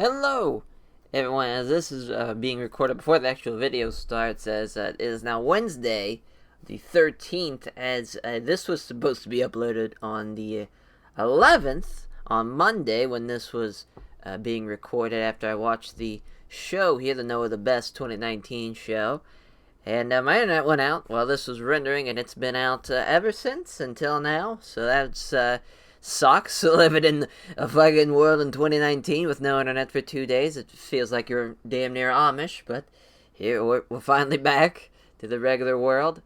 Hello, everyone. As this is being recorded before the actual video starts, as it is now Wednesday, the 13th, as this was supposed to be uploaded on the 11th, on Monday, when this was being recorded after I watched the show here, the Noe the Best 2019 show. And my internet went out while this was rendering, and it's been out ever since, until now, so that's sucks living in a fucking world in 2019 with no internet for 2 days. It feels like you're damn near Amish, but here we're finally back to the regular world.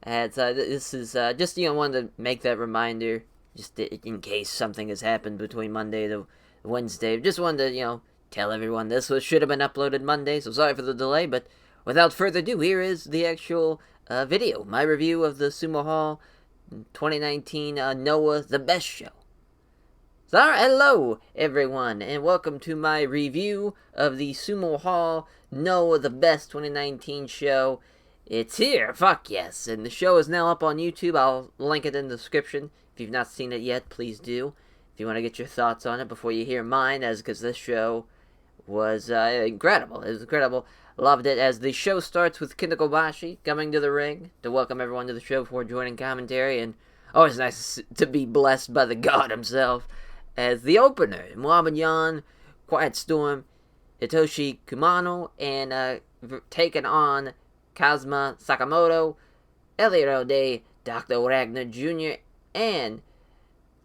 And this is just wanted to make that reminder, just in case something has happened between Monday to Wednesday. Just wanted to tell everyone this should have been uploaded Monday. So sorry for the delay, but without further ado, here is the actual video, my review of the Sumo Hall 2019 Noe the Best show. So, hello everyone, and welcome to my review of the Sumo Hall Noe the Best 2019 show. It's here, fuck yes, and the show is now up on YouTube. I'll link it in the description. If you've not seen it yet, please do. If you want to get your thoughts on it before you hear mine, because this show was incredible. It was incredible. Loved it. As the show starts with Kento coming to the ring to welcome everyone to the show before joining commentary, and always nice to be blessed by the god himself. As the opener, Muhammad Quiet Storm, Hitoshi Kumano, and taking on Kazuma Sakamoto, Eliro de Dr. Wagner Jr., and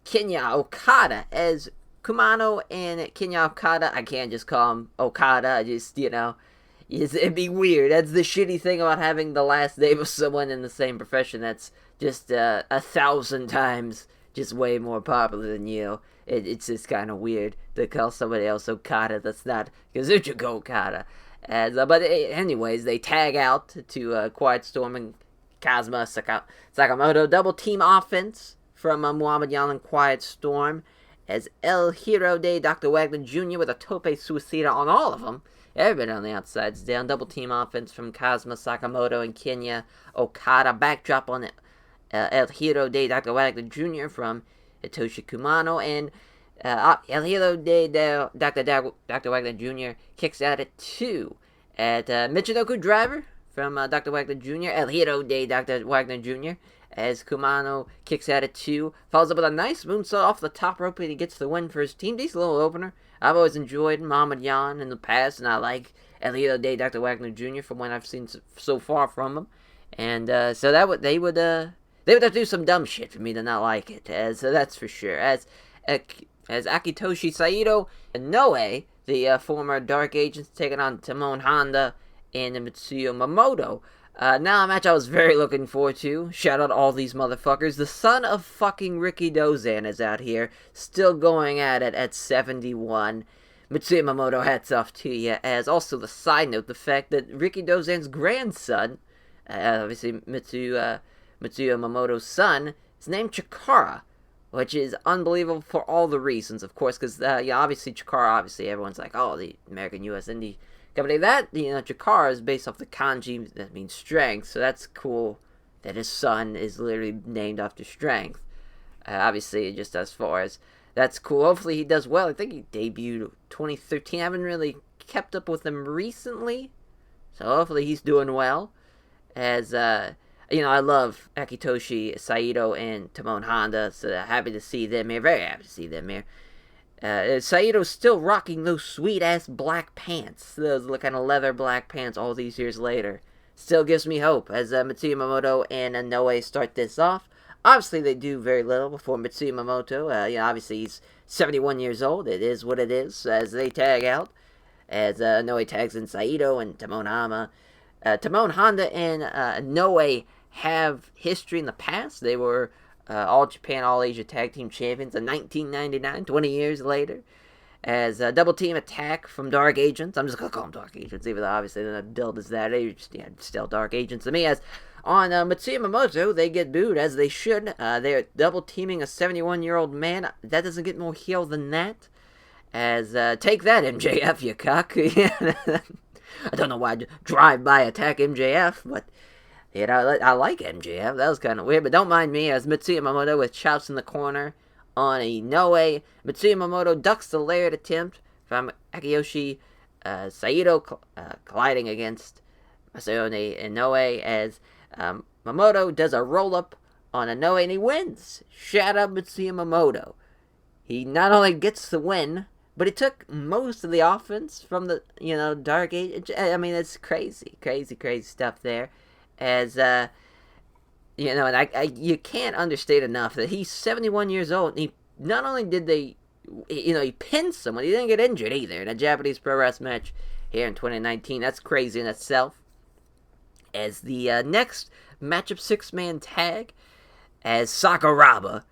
Kinya Okada. As Kumano and Kinya Okada, I can't just call him Okada, I just, it'd be weird. That's the shitty thing about having the last name of someone in the same profession that's just 1,000 times just way more popular than you. It's just kind of weird to call somebody else Okada that's not Kazuchika Okada. But anyways, they tag out to Quiet Storm and Kazuma Sakamoto. Double team offense from Muhammad and Quiet Storm, as El Hero de Dr. Wagner Jr. with a tope suicida on all of them. Everybody on the outside's down. Double team offense from Kazuma Sakamoto and Kinya Okada. Backdrop on El Hero de Dr. Wagner Jr. from Hitoshi Kumano, and El Hero de Dr. Wagner Jr. kicks out at 2 at Michinoku Driver from Dr. Wagner Jr. El Hero de Dr. Wagner Jr. as Kumano kicks out at 2, follows up with a nice moonsault off the top rope, and he gets the win for his team. Decent little opener. I've always enjoyed Muhammad in the past, and I like El Hero de Dr. Wagner Jr. from what I've seen so far from him, and so they would have to do some dumb shit for me to not like it, that's for sure. As Akitoshi Saito and Noe, the former Dark Agents, taking on Tamon Honda and Mitsuyo Momoto. Now a match I was very looking forward to. Shout out all these motherfuckers. The son of fucking Ricky Dozan is out here, still going at it at 71. Mitsuyo Momoto, hats off to you. As also the side note, the fact that Ricky Dozan's grandson, obviously Mitsuyo Momoto's son, is named Chikara, which is unbelievable for all the reasons, of course, because, obviously Chikara, everyone's like, oh, the American U.S. Indie company. That, Chikara is based off the kanji, that means strength, so that's cool that his son is literally named after strength. Obviously, just as far as, that's cool. Hopefully he does well. I think he debuted 2013. I haven't really kept up with him recently, so hopefully he's doing well. As, I love Akitoshi Saito and Tamon Honda, so happy to see them here. Very happy to see them here. Saito's still rocking those sweet-ass black pants. Those kind of leather black pants all these years later. Still gives me hope as Mitsuyo Momoto and Noe start this off. Obviously, they do very little before Mitsuyo Momoto. Obviously, he's 71 years old. It is what it is as they tag out. As Noe tags in Saito and Tamon Honda and Noe have history in the past. They were All Japan, All Asia Tag Team Champions in 1999, 20 years later. As a double team attack from Dark Agents. I'm just going to call them Dark Agents, even though obviously they're not billed as that. They're just, still Dark Agents to me. As on Mitsuyo Momoto, they get booed, as they should. They're double teaming a 71-year-old man. That doesn't get more heel than that. As, take that, MJF, you cock. I don't know why I'd drive by attack MJF, but I like MJF. That was kind of weird, but don't mind me, as Mitsuyo Momoto with chops in the corner on a Noe. Mitsuyo Momoto ducks the layered attempt from Akiyoshi Saito colliding against Masaone Inoue as Mamoto does a roll-up on Inoue and he wins. Shout out Mitsuya Mamoto. He not only gets the win, but he took most of the offense from the, Dark Age. I mean, it's crazy stuff there. As, and you can't understate enough that he's 71 years old. And he not only did he pinned someone, he didn't get injured either in a Japanese pro wrestling match here in 2019. That's crazy in itself. As the next matchup 6-man tag, as Sakuraba,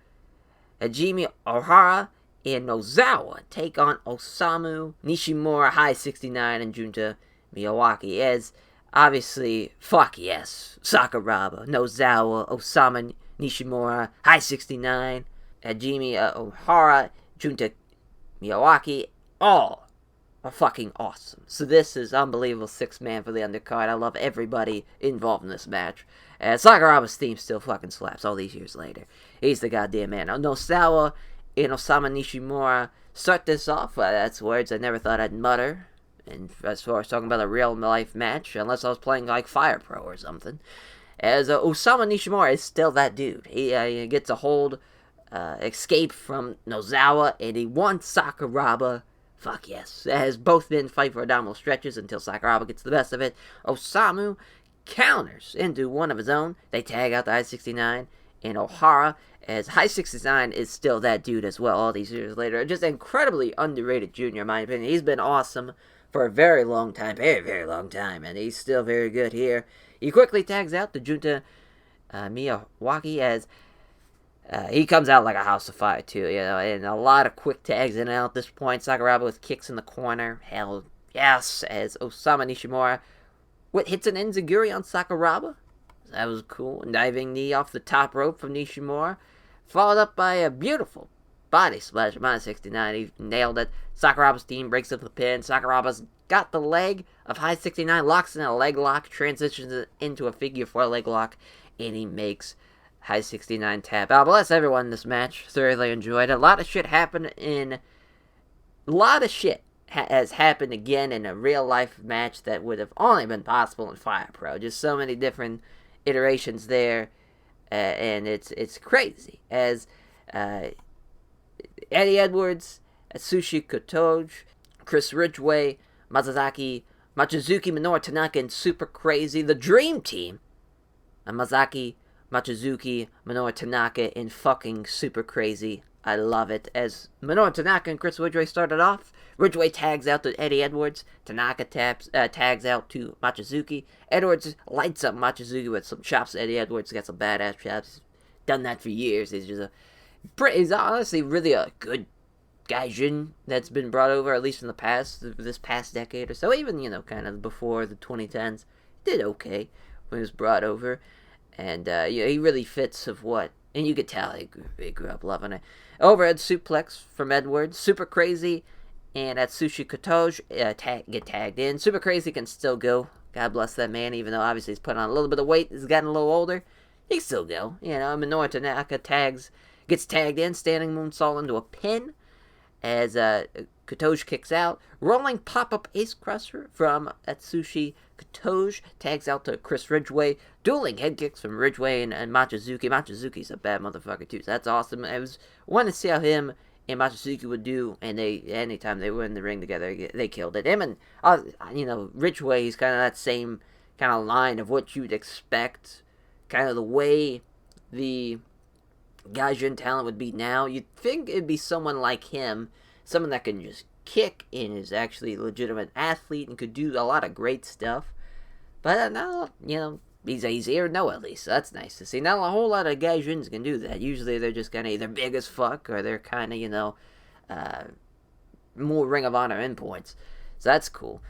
Hajime Ohara, and Nozawa take on Osamu, Nishimura, High 69, and Junta Miyawaki. As, obviously, fuck yes, Sakuraba, Nozawa, Osamu, Nishimura, High 69, Hajime Ohara, Junta Miyawaki, all are fucking awesome. So this is unbelievable 6-man for the undercard. I love everybody involved in this match. Sakuraba's theme still fucking slaps all these years later. He's the goddamn man. Nozawa and Osamu Nishimura start this off. That's words I never thought I'd mutter. And as far as talking about a real-life match, unless I was playing like Fire Pro or something. As Osamu Nishimura is still that dude. He gets a hold, escape from Nozawa, and he wants Sakuraba. Fuck yes. As both men fight for abdominal stretches until Sakuraba gets the best of it. Osamu counters into one of his own. They tag out the High 69 and Ohara, as High 69 is still that dude as well all these years later. Just incredibly underrated junior, in my opinion. He's been awesome for a very long time, very long time, and he's still very good here. He quickly tags out the Junta Miyawaki as he comes out like a house of fire too, and a lot of quick tags in and out at this point. Sakuraba with kicks in the corner, hell yes, as Osamu Nishimura hits an enziguri on Sakuraba. That was cool. Diving knee off the top rope from Nishimura, followed up by a beautiful body splash from High 69. He nailed it. Sakuraba's team breaks up the pin. Sakuraba's got the leg of High 69, locks in a leg lock, transitions it into a figure 4 leg lock, and he makes High 69 tap out. Bless everyone in this match. Thoroughly enjoyed it. A lot of shit has happened again in a real life match that would have only been possible in Fire Pro. Just so many different iterations there, and it's crazy. As Eddie Edwards, Atsushi Kotoge, Chris Ridgway, Machizuki, Minoru Tanaka, and Super Crazy, the Dream Team, Machizuki, Minoru Tanaka, and fucking Super Crazy. I love it. As Minoru Tanaka and Chris Ridgway started off, Ridgway tags out to Eddie Edwards. Tanaka tags out to Machizuki. Edwards lights up Machizuki with some chops. Eddie Edwards got some badass chops. Done that for years. He's honestly really a good gaijin that's been brought over, at least in this past decade or so. Even, kind of before the 2010s. Did okay when he was brought over. And, he really fits of what. And you could tell he grew up loving it. Overhead suplex from Edwards. Super Crazy and Atsushi Kotoge get tagged in. Super Crazy can still go. God bless that man, even though obviously he's put on a little bit of weight. He's gotten a little older. He can still go. Minoru Tanaka gets tagged in, standing moonsault into a pin as Kotoge kicks out. Rolling pop-up ace crusher from Atsushi Kotoge tags out to Chris Ridgway. Dueling head kicks from Ridgway and Machizuki. Machizuki's a bad motherfucker too, so that's awesome. I wanted to see how him and Machizuki would do, and anytime they were in the ring together, they killed it. Him and, Ridgway, he's kind of that same kind of line of what you'd expect, kind of the way the gaijin talent would be now. You'd think it'd be someone like him, someone that can just kick and is actually a legitimate athlete and could do a lot of great stuff. But now, he's here now at least, so that's nice to see. Not a whole lot of gaijins can do that. Usually they're just kind of either big as fuck or they're kind of, more Ring of Honor endpoints. So that's cool.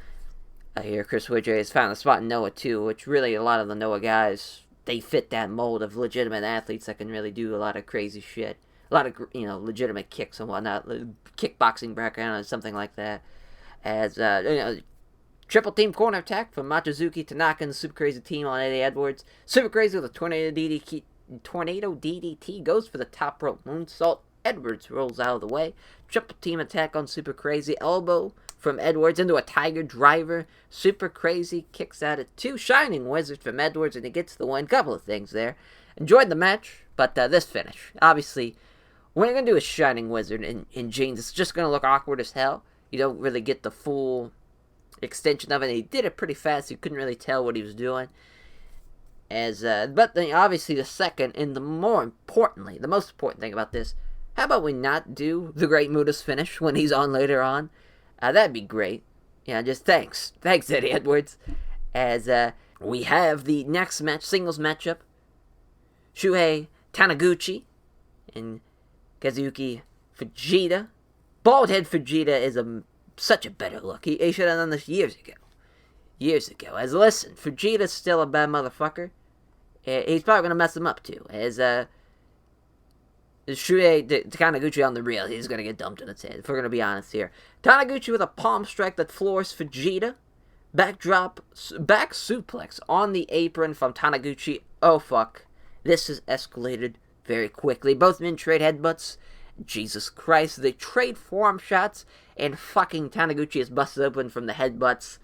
Here, Chris Ridgway has found a spot in Noah too, which really a lot of the Noah guys, they fit that mold of legitimate athletes that can really do a lot of crazy shit. A lot of, legitimate kicks and whatnot, kickboxing background or something like that. As, triple team corner attack from Machizuki, Tanaka, and the Super Crazy team on Eddie Edwards. Super Crazy with a tornado DDT goes for the top rope moonsault. Edwards rolls out of the way. Triple team attack on Super Crazy. Elbow from Edwards into a Tiger Driver. Super Crazy kicks out at 2. Shining Wizard from Edwards, and he gets the win. Couple of things there. Enjoyed the match, but this finish. Obviously, when you're going to do a Shining Wizard in jeans, it's just going to look awkward as hell. You don't really get the full extension of it. He did it pretty fast. You couldn't really tell what he was doing. But then obviously the second, and the most important thing about this, how about we not do the Great Muta's finish when he's on later on? That'd be great. Yeah, just thanks, Eddie Edwards. We have the next match, singles matchup, Shuhei Taniguchi and Kazuki Fujita. Bald head Fujita is such a better look. He should have done this years ago. Listen, Fujita's still a bad motherfucker. He's probably going to mess him up, too. Shuhei Taniguchi on the reel, he's going to get dumped in its head, if we're going to be honest here. Taniguchi with a palm strike that floors Fujita. Back suplex on the apron from Taniguchi. Oh, fuck. This has escalated very quickly. Both men trade headbutts. Jesus Christ. They trade forearm shots, and fucking Taniguchi is busted open from the headbutts.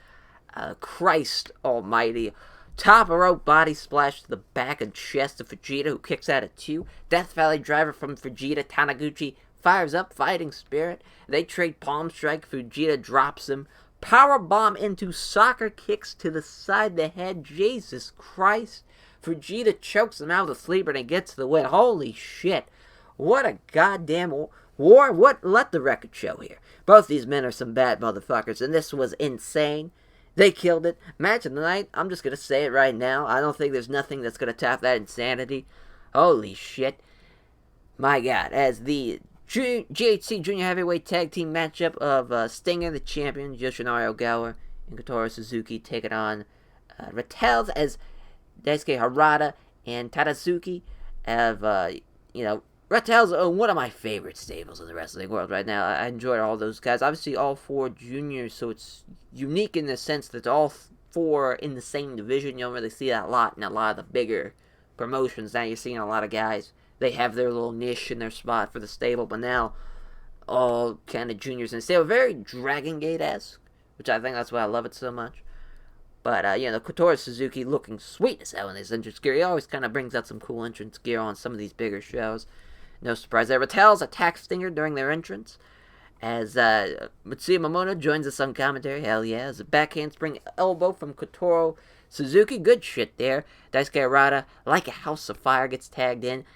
Christ almighty. Top rope body splash to the back and chest of Fujita, who kicks out at 2. Death Valley driver from Fujita. Taniguchi fires up fighting spirit. They trade palm strike. Fujita drops him. Power bomb into soccer kicks to the side of the head. Jesus Christ. Fujita chokes him out of the sleeper and he gets the win. Holy shit. What a goddamn war. Let the record show here. Both these men are some bad motherfuckers, and this was insane. They killed it. Match of the night, I'm just going to say it right now. I don't think there's nothing that's going to top that insanity. Holy shit. My God. As the GHC Junior Heavyweight Tag Team matchup of Stinger, the champion, Yoshinari Ogawa, and Kotaro Suzuki taking on Rattels, as Daisuke Harada and Tadazuki have, Rattels are one of my favorite stables in the wrestling world right now. I enjoy all those guys. Obviously, all 4 juniors, so it's unique in the sense that all 4 in the same division. You don't really see that a lot in a lot of the bigger promotions. Now you're seeing a lot of guys, they have their little niche in their spot for the stable, but now all kind of juniors in the stable. Very Dragon Gate-esque, which I think that's why I love it so much. But, Kotaro Suzuki looking sweet as hell in his entrance gear. He always kind of brings out some cool entrance gear on some of these bigger shows. No surprise there. Rattels attack Stinger during their entrance. As Mitsuya Momono joins us on commentary. Hell yeah. As a backhand spring elbow from Kotaro Suzuki. Good shit there. Daisuke Harada, like a house of fire, gets tagged in.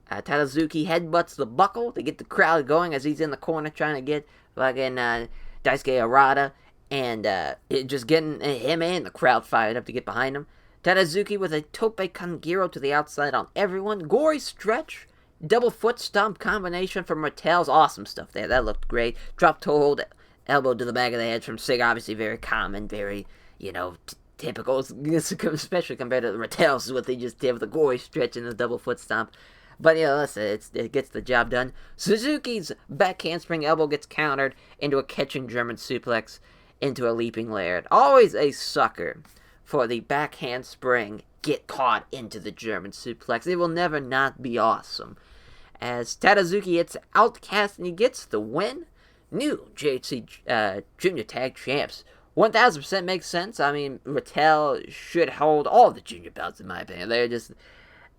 Tadazuki headbutts the buckle to get the crowd going as he's in the corner trying to get fucking Daisuke Harada. And just getting him and the crowd fired up to get behind him. Tadazuki with a tope kangiro to the outside on everyone. Gory stretch. Double foot stomp combination from Rattels. Awesome stuff there. That looked great. Drop toe hold elbow to the back of the head from Sig. Obviously very common. Very, typical. Especially compared to the Rattels, what they just did with the gory stretch and the double foot stomp. But, listen, it gets the job done. Suzuki's back handspring elbow gets countered into a catching German suplex into a leaping Laird. Always a sucker for the back handspring get caught into the German suplex. It will never not be awesome. As Tadazuki hits Outcast and he gets the win. New JHC Junior Tag Champs. 1000% makes sense. I mean, Rattel should hold all the junior belts, in my opinion. They're just,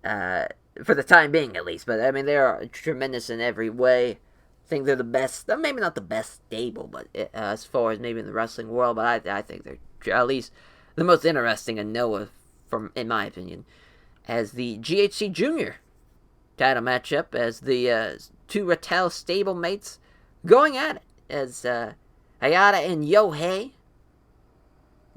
for the time being at least, but I mean, they're tremendous in every way. I think they're the best, maybe not the best stable, but as far as maybe in the wrestling world, but I think they're at least the most interesting in Noah, in my opinion. As the GHC Junior title matchup, as the 2 Rattel stablemates going at it, as Hayata and Yohei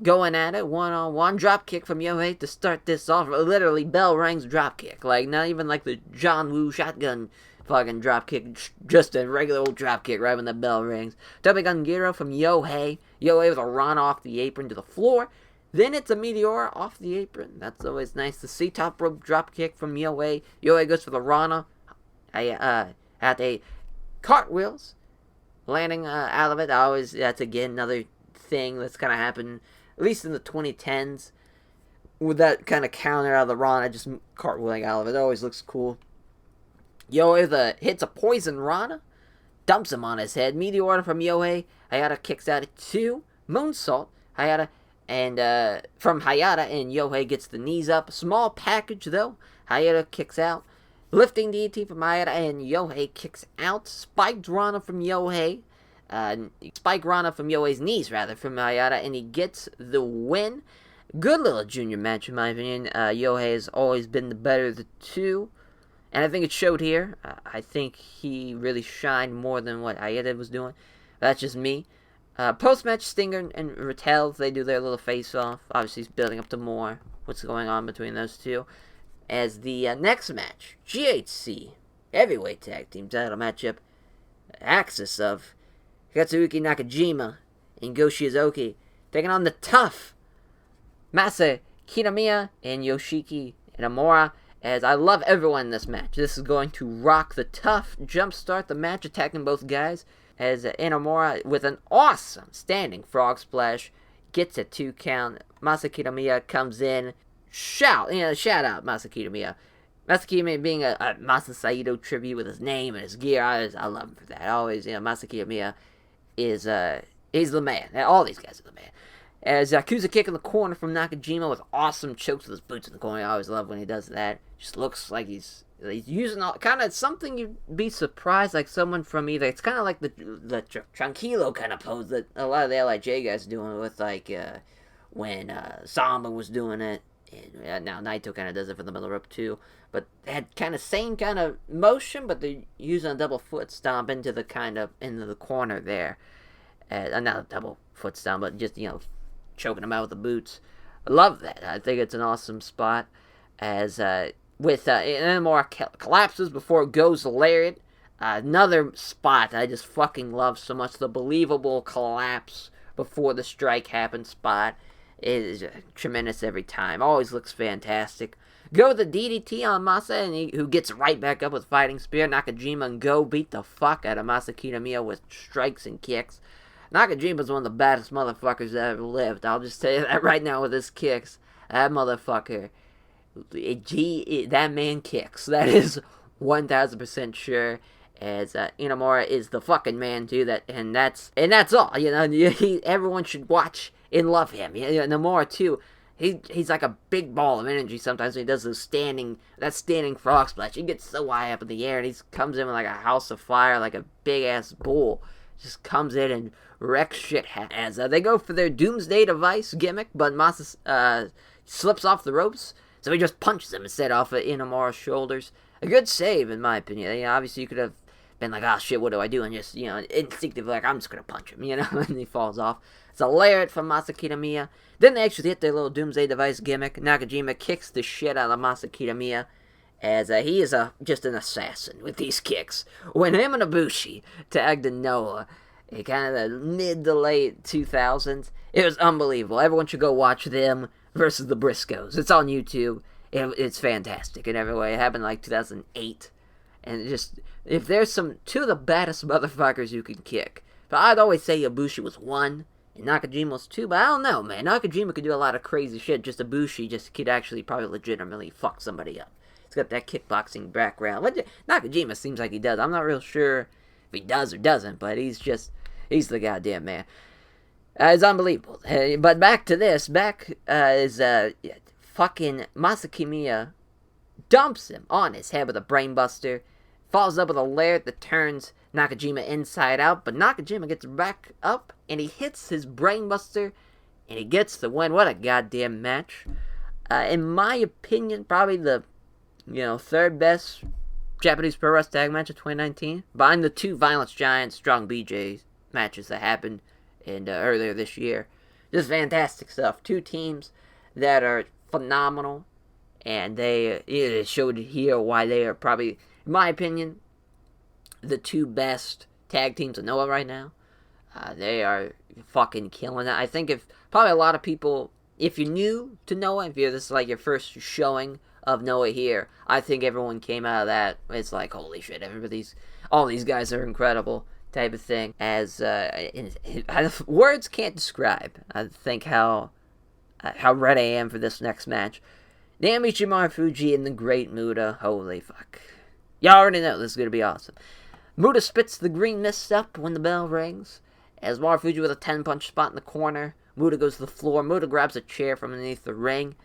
going at it, one-on-one. Drop kick from Yohei to start this off. Literally, bell rings drop kick. Like, not even like the John Woo shotgun fucking drop kick. Just a regular old drop kick right when the bell rings. Double gun gyro from Yohei. Yohei with a run off the apron to the floor. Then it's a meteor off the apron. That's always nice to see. Top rope drop kick from Yohei. Yohei goes for the Rana. At a cartwheels. Landing out of it. That's again another thing that's kind of happened, at least in the 2010s, with that kind of counter out of the Rana, just cartwheeling out of it. It always looks cool. Yohei hits a poison Rana, dumps him on his head. Meteor order from Yohei. Hayata kicks out at 2. Moonsault. Hayata and from Hayata, and Yohei gets the knees up. Small package though. Hayata kicks out. Lifting DDT from Hayata, and Yohei kicks out. Spiked Rana from Yohei. Spike Rana from Yohei's knees, rather, from Hayata, and he gets the win. Good little junior match, in my opinion. Yohei has always been the better of the two, and I think it showed here. I think he really shined more than what Hayata was doing. That's just me. Post-match, Stinger and Rattel, they do their little face-off. Obviously, he's building up to more what's going on between those two. As the next match, GHC Heavyweight Tag Team title matchup, axis of Katsuki Nakajima and Go Shizuki taking on the tough Masa Kitamiya and Yoshiki Inamura. As I love everyone in this match. This is going to rock the tough, jumpstart the match, attacking both guys. As Inamura, with an awesome standing frog splash, gets a 2 count. Masa Kitamiya comes in. Shout out Masa Kitamiya. Masa Kitamiya being a Masa Saito tribute with his name and his gear. I love him for that. Always, Masa Kitamiya is, he's the man. All these guys are the man. As Yakuza kick in the corner from Nakajima with awesome chokes with his boots in the corner. I always love when he does that. Just looks like he's using all kind of something you'd be surprised, like someone from either. It's kind of like the Tranquilo kind of pose that a lot of the LIJ guys doing with, like when Samba was doing it, and now Naito kind of does it for the middle rope too. But they had kind of same kind of motion, but they're using a double foot stomp into the corner there. Not a double foot stomp, but just choking him out with the boots. I love that. I think it's an awesome spot. As with Inamura collapses before it goes lariat. Another spot I just fucking love so much. The believable collapse before the strike happens spot is tremendous every time. Always looks fantastic. Go the DDT on Masa, and who gets right back up with Fighting Spear. Nakajima and Go beat the fuck out of Masa Kitamiya with strikes and kicks. Nakajima's one of the baddest motherfuckers that ever lived. I'll just tell you that right now with his kicks. That motherfucker, that man kicks. That is 1000% sure. As Inamura is the fucking man too. That's all. Everyone should watch and love him. Inamura too. He's like a big ball of energy sometimes when he does those standing frog splash. He gets so high up in the air and he comes in with like a house of fire, like a big ass bull. Just comes in and wrecks shit. As they go for their Doomsday Device gimmick, but Masa slips off the ropes, so he just punches him instead off of Inamura's shoulders. A good save, in my opinion. Obviously, you could have been like, oh shit, what do I do? And just, instinctively, like, I'm just going to punch him, and he falls off. It's a lariat from Masa Kitamiya. Then they actually hit their little Doomsday Device gimmick. Nakajima kicks the shit out of Masa Kitamiya, as he is just an assassin with these kicks. When him and Ibushi tagged in Noah, in kind of the mid to late 2000s, it was unbelievable. Everyone should go watch them versus the Briscoes. It's on YouTube. It's fantastic in every way. It happened like 2008. And just, if there's two of the baddest motherfuckers you can kick. But I'd always say Ibushi was 1, and Nakajima was 2, but I don't know, man. Nakajima could do a lot of crazy shit. Just Ibushi could actually probably legitimately fuck somebody up. He's got that kickboxing background. Nakajima seems like he does. I'm not real sure if he does or doesn't, but he's the goddamn man. It's unbelievable. But back to this. Is fucking Masa Kitamiya dumps him on his head with a brainbuster. Falls up with a lariat that turns Nakajima inside out. But Nakajima gets back up and he hits his brainbuster and he gets the win. What a goddamn match. In my opinion, probably the third best Japanese Pro Wrestling Tag match of 2019. Behind the 2 Violence Giants Strong BJ matches that happened earlier this year. Just fantastic stuff. 2 teams that are phenomenal. And they showed here why they are probably, in my opinion, the 2 best tag teams in Noah right now. They are fucking killing it. I think probably a lot of people, if you're new to Noah, if this is like your first showing of Noah here, I think everyone came out of that, it's like, holy shit, all these guys are incredible type of thing. As words can't describe, I think, how ready I am for this next match. Naomi, Marufuji, and the Great Muta. Holy fuck. You already know this is going to be awesome. Muta spits the green mist up when the bell rings. As Marufuji with a 10-punch spot in the corner. Muta goes to the floor. Muta grabs a chair from underneath the ring.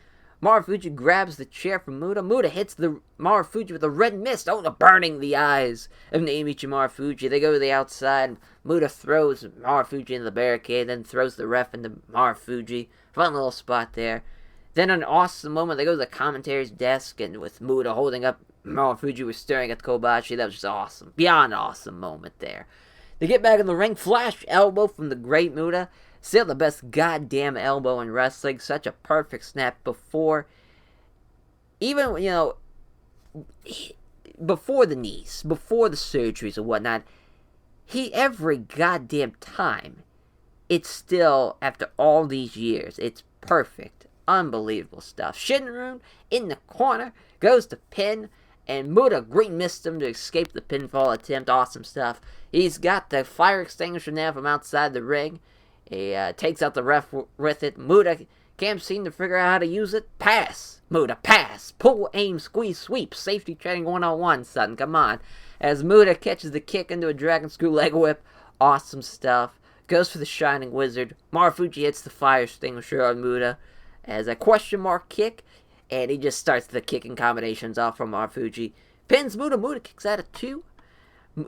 Marufuji grabs the chair from Muta. Muta hits the Marufuji with a red mist. Oh, burning the eyes of Naomichi Marufuji. They go to the outside. Muta throws Marufuji into the barricade, then throws the ref into Marufuji. Fun little spot there. Then an awesome moment, they go to the commentator's desk, and with Muta holding up Marufuji was staring at Kobashi. That was just awesome. Beyond awesome moment there. They get back in the ring. Flash elbow from the great Muta. Still the best goddamn elbow in wrestling. Such a perfect snap before, even, before the knees, before the surgeries and whatnot. Every goddamn time, it's still, after all these years, it's perfect. Unbelievable stuff. Shinrun in the corner, goes to pin, and Muta green missed him to escape the pinfall attempt. Awesome stuff. He's got the fire extinguisher now from outside the ring. He takes out the ref with it. Muta can't seem to figure out how to use it. Pass. Muta, pass. Pull, aim, squeeze, sweep. Safety training 101, son. Come on. As Muta catches the kick into a dragon screw leg whip. Awesome stuff. Goes for the Shining Wizard. Marufuji hits the fire extinguisher on Muta as a question mark kick. And he just starts the kicking combinations off from Marufuji. Pins Muta. Muta kicks out of 2.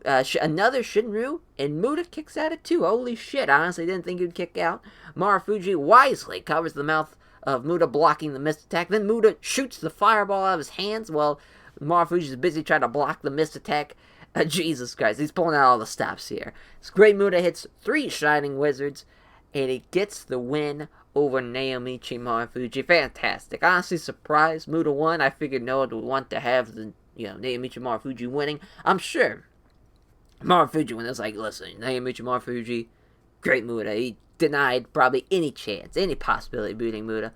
Another Shinryu, and Muta kicks out of 2. Holy shit, I honestly didn't think he'd kick out. Marufuji wisely covers the mouth of Muta, blocking the missed attack. Then Muta shoots the fireball out of his hands while Marufuji's busy trying to block the missed attack. Jesus Christ, he's pulling out all the stops here. This great Muta hits 3 Shining Wizards, and he gets the win over Naomichi Marufuji. Fantastic. Honestly surprised Muta won. I figured no one would want to have the, Naomichi Marufuji winning. I'm sure Marufuji, when it was like, listen, Naomichi Marufuji, great Muta. He denied probably any chance, any possibility of beating Muta.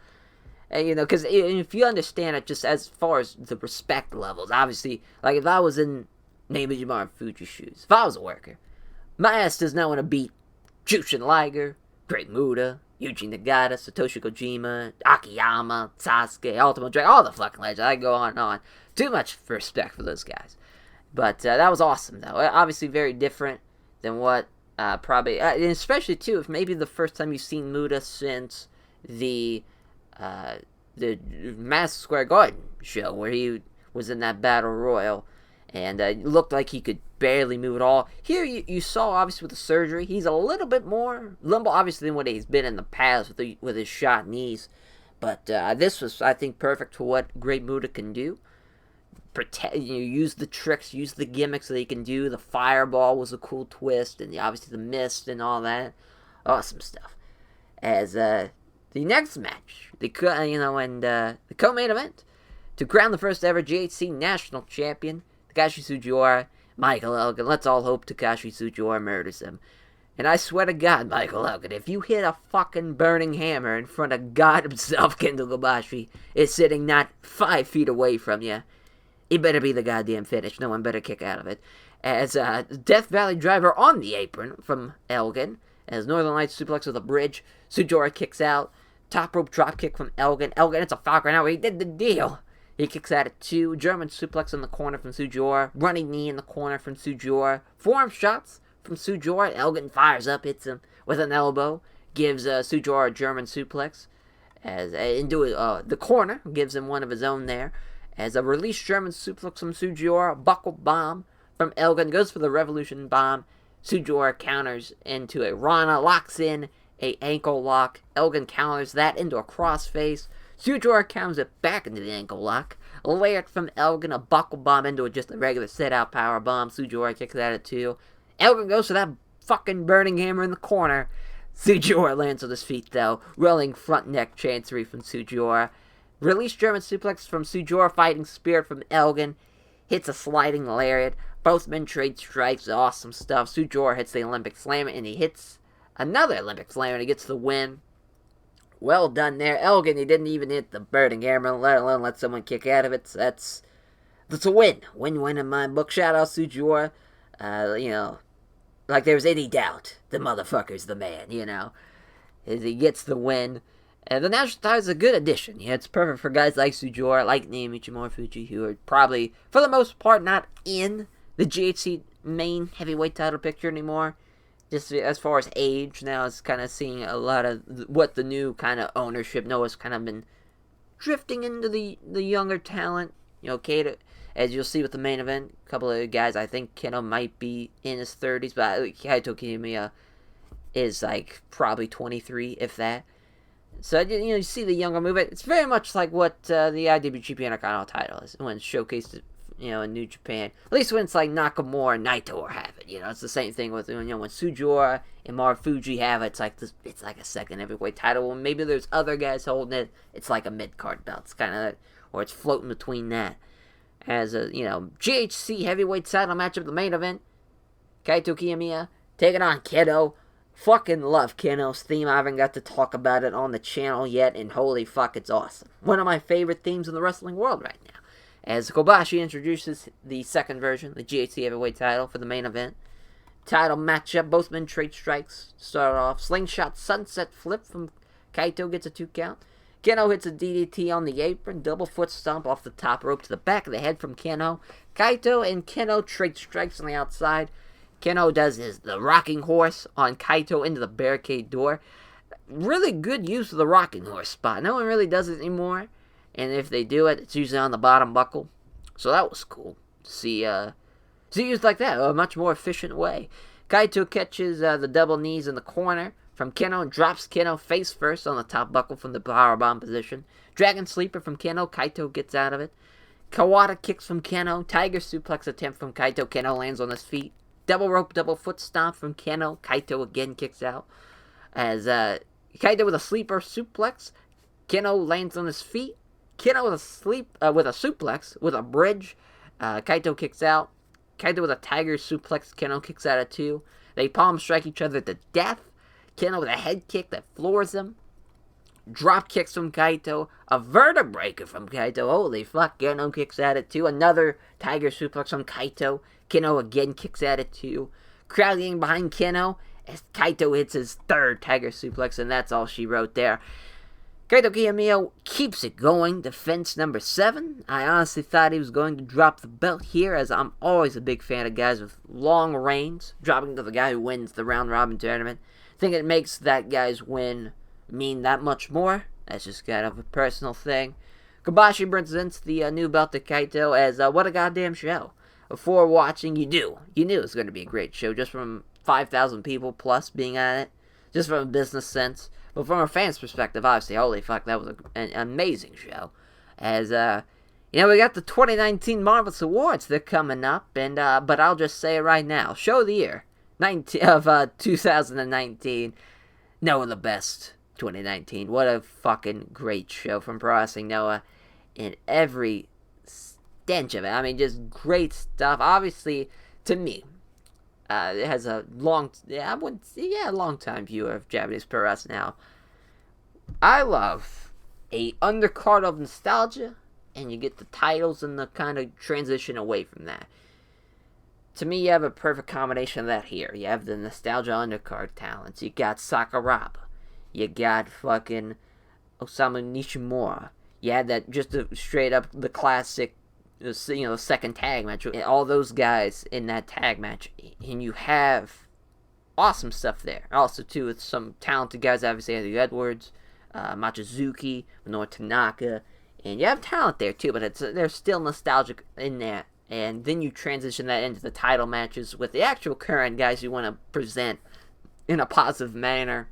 And, because if you understand it, just as far as the respect levels, obviously, like if I was in Naomichi Marufuji's shoes, if I was a worker, my ass does not want to beat Jushin Liger, great Muta, Yuji Nagata, Satoshi Kojima, Akiyama, Sasuke, Ultimate Dragon, all the fucking legends. I go on and on. Too much respect for those guys. But that was awesome, though. Obviously very different than what probably... and especially, too, if maybe the first time you've seen Muta since the Madison Square Garden show, where he was in that Battle Royal, and looked like he could barely move at all. Here, you saw, obviously, with the surgery, he's a little bit more limber, obviously, than what he's been in the past with his shot knees. But this was, I think, perfect for what great Muta can do. Use the tricks, use the gimmicks that he can do. The fireball was a cool twist, and obviously the mist and all that. Awesome stuff. As the next match, the co-main event, to crown the first ever GHC National Champion, Takashi Sugiura, Michael Elgin. Let's all hope Takashi Sugiura murders him. And I swear to God, Michael Elgin, if you hit a fucking burning hammer in front of God himself, Kento Kobashi is sitting not 5 feet away from you, it better be the goddamn finish. No one better kick out of it. As Death Valley Driver on the apron from Elgin. As Northern Lights suplex with a bridge. Sugiura kicks out. Top rope drop kick from Elgin. Elgin, it's a Falcon now. He did the deal. He kicks out at 2. German suplex in the corner from Sugiura. Running knee in the corner from Sugiura. Forearm shots from Sugiura. Elgin fires up, hits him with an elbow. Gives Sugiura a German suplex. As into the corner. Gives him one of his own there. As a released German suplex from Sugiura, buckle bomb from Elgin, goes for the Revolution bomb. Sugiura counters into a Rana, locks in a ankle lock. Elgin counters that into a crossface. Sugiura counters it back into the ankle lock. Layered from Elgin, a buckle bomb into just a regular set-out power bomb. Sugiura kicks that at 2. Elgin goes for that fucking burning hammer in the corner. Sugiura lands on his feet, though. Rolling front neck chancery from Sugiura. Release German suplex from Sugiura, fighting spirit from Elgin. Hits a sliding lariat. Both men trade strikes. Awesome stuff. Sugiura hits the Olympic Slammer, and he hits another Olympic Slammer, and he gets the win. Well done there. Elgin, he didn't even hit the burning hammer, let alone let someone kick out of it. So that's a win. Win-win in my book. Shout out Sugiura. Like there's any doubt, the motherfucker's the man, As he gets the win. The national title is a good addition. Yeah, it's perfect for guys like Sudra, like Naomi Fuji, who are probably, for the most part, not in the GHC main heavyweight title picture anymore. Just as far as age, now it's kind of seeing a lot of what the new kind of ownership. Noah's kind of been drifting into the younger talent. Kaito, as you'll see with the main event, a couple of guys, I think Keno might be in his 30s, but Kaito Kiyomiya is like probably 23, if that. So, you see the younger movement. It's very much like what the IWGP Intercontinental title is when it's showcased, in New Japan. At least when it's like Nakamura and Naito have it. It's the same thing with, when Sudra and Marufuji have it. It's like a second heavyweight title. When maybe there's other guys holding it, it's like a mid-card belt. It's kind of, or it's floating between that. As a, GHC heavyweight title matchup, the main event. Kaito Kiyomiya taking on Kido. Fucking love Keno's theme. I haven't got to talk about it on the channel yet, and holy fuck, it's awesome. One of my favorite themes in the wrestling world right now. As Kobashi introduces the second version, the GHC heavyweight title for the main event. Title matchup, both men trade strikes. Start off, slingshot sunset flip from Kaito gets a 2 count. Keno hits a DDT on the apron, double foot stomp off the top rope to the back of the head from Keno. Kaito and Keno trade strikes on the outside. Keno does the rocking horse on Kaito into the barricade door. Really good use of the rocking horse spot. No one really does it anymore. And if they do it, it's usually on the bottom buckle. So that was cool to see used like that, a much more efficient way. Kaito catches the double knees in the corner from Keno and drops Keno face first on the top buckle from the powerbomb position. Dragon Sleeper from Keno. Kaito gets out of it. Kawada kicks from Keno. Tiger suplex attempt from Kaito. Keno lands on his feet. Double rope, double foot stomp from Keno. Kaito again kicks out. As Kaito with a sleeper suplex. Keno lands on his feet. Keno with a suplex with a bridge. Kaito kicks out. Kaito with a tiger suplex. Keno kicks out at 2. They palm strike each other to death. Keno with a head kick that floors him. Drop kicks from Kaito. A vertebraker from Kaito. Holy fuck. Keno kicks out at 2. Another tiger suplex from Kaito. Keno again kicks at it too. Crowd getting behind Keno as Kaito hits his 3rd tiger suplex, and that's all she wrote there. Kaito Kiyomiya keeps it going. Defense number 7. I honestly thought he was going to drop the belt here, as I'm always a big fan of guys with long reigns. Dropping to the guy who wins the round robin tournament. I think it makes that guy's win mean that much more. That's just kind of a personal thing. Kobashi presents the new belt to Kaito as what a goddamn show. Before watching, you knew it was going to be a great show, just from 5,000 people plus being on it, just from a business sense. But from a fan's perspective, obviously, holy fuck, that was an amazing show. As, we got the 2019 Marvelous Awards, they're coming up, and, but I'll just say it right now, show of the year, 2019, Noah the best, 2019, what a fucking great show from Pro Wrestling Noah, in every stench of it. I mean, just great stuff. Obviously, to me, it has a long time viewer of Japanese pro wrestling now. I love a undercard of nostalgia, and you get the titles and the kind of transition away from that. To me, you have a perfect combination of that here. You have the nostalgia undercard talents. You got Sakuraba. You got fucking Osamu Nishimura. You had that just straight up the classic, second tag match. All those guys in that tag match. And you have awesome stuff there. Also, too, with some talented guys, obviously, Anthony Edwards, Machizuki, Noe Tanaka. And you have talent there, too, but there's still nostalgic in that. And then you transition that into the title matches with the actual current guys you want to present in a positive manner,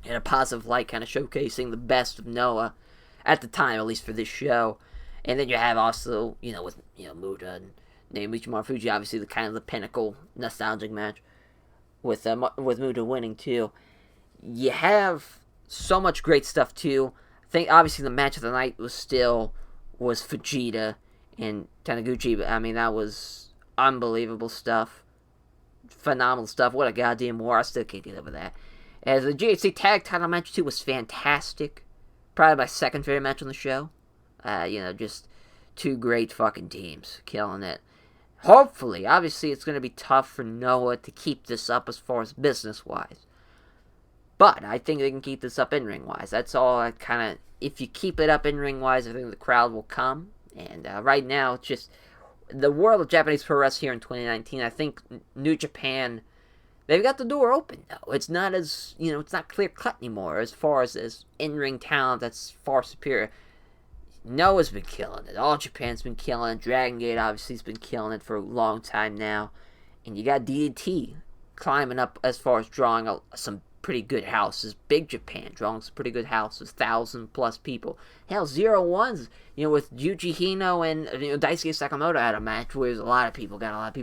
in a positive light, kind of showcasing the best of Noah at the time, at least for this show. And then you have also, with Muta and Naomi Fuji, obviously the pinnacle nostalgic match with Muta winning too. You have so much great stuff too. I think obviously the match of the night was Fujita and Taniguchi, but I mean that was unbelievable stuff, phenomenal stuff. What a goddamn war! I still can't get over that. As the GHC tag title match too was fantastic, probably my second favorite match on the show. Just two great fucking teams killing it. Hopefully, obviously it's going to be tough for Noah to keep this up as far as business-wise. But I think they can keep this up in-ring wise. That's all I kind of... If you keep it up in-ring wise, I think the crowd will come. And right now, it's just... The world of Japanese pro wrestling here in 2019, I think New Japan... They've got the door open, though. It's not as... it's not clear-cut anymore as far as in-ring talent that's far superior. Noah's been killing it. All Japan's been killing it. Dragon Gate obviously has been killing it for a long time now. And you got DDT climbing up as far as drawing some pretty good houses. Big Japan drawing some pretty good houses. 1,000+ people. Hell, 0-1s, with Yuji Hino and Daisuke Sakamoto had a match where there's a lot of people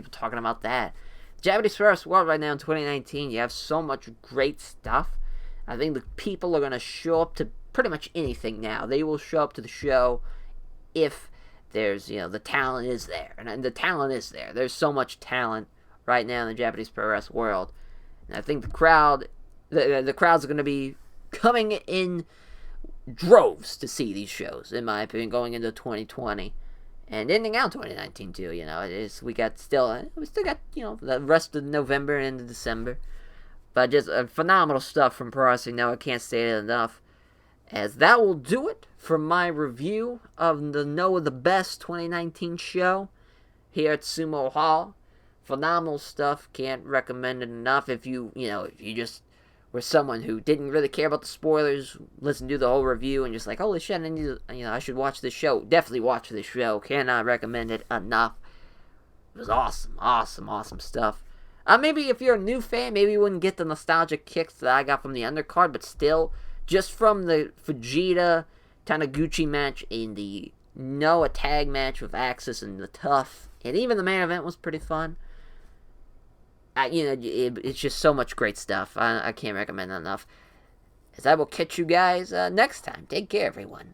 talking about that. Japanese pro wrestling world right now in 2019, you have so much great stuff. I think the people are going to show up to pretty much anything now. They will show up to the show if there's, the talent is there. And the talent is there. There's so much talent right now in the Japanese pro wrestling world. And I think the crowd, the crowds are going to be coming in droves to see these shows, in my opinion, going into 2020. And ending out 2019 too, we still got, the rest of November and into December. But just phenomenal stuff from Pro Wrestling Now. I can't say it enough. As that will do it for my review of the Noah the Best 2019 show here at Sumo Hall. Phenomenal stuff. Can't recommend it enough. If you just were someone who didn't really care about the spoilers, listen to the whole review and just like, holy shit, I should watch this show. Definitely watch this show. Cannot recommend it enough. It was awesome stuff. Maybe if you're a new fan, maybe you wouldn't get the nostalgic kicks that I got from the undercard, but still, just from the Fujita Taniguchi match in the Noe Tag match with Axis and the Tough, and even the main event was pretty fun. It's just so much great stuff. I can't recommend it enough. As I will catch you guys next time. Take care, everyone.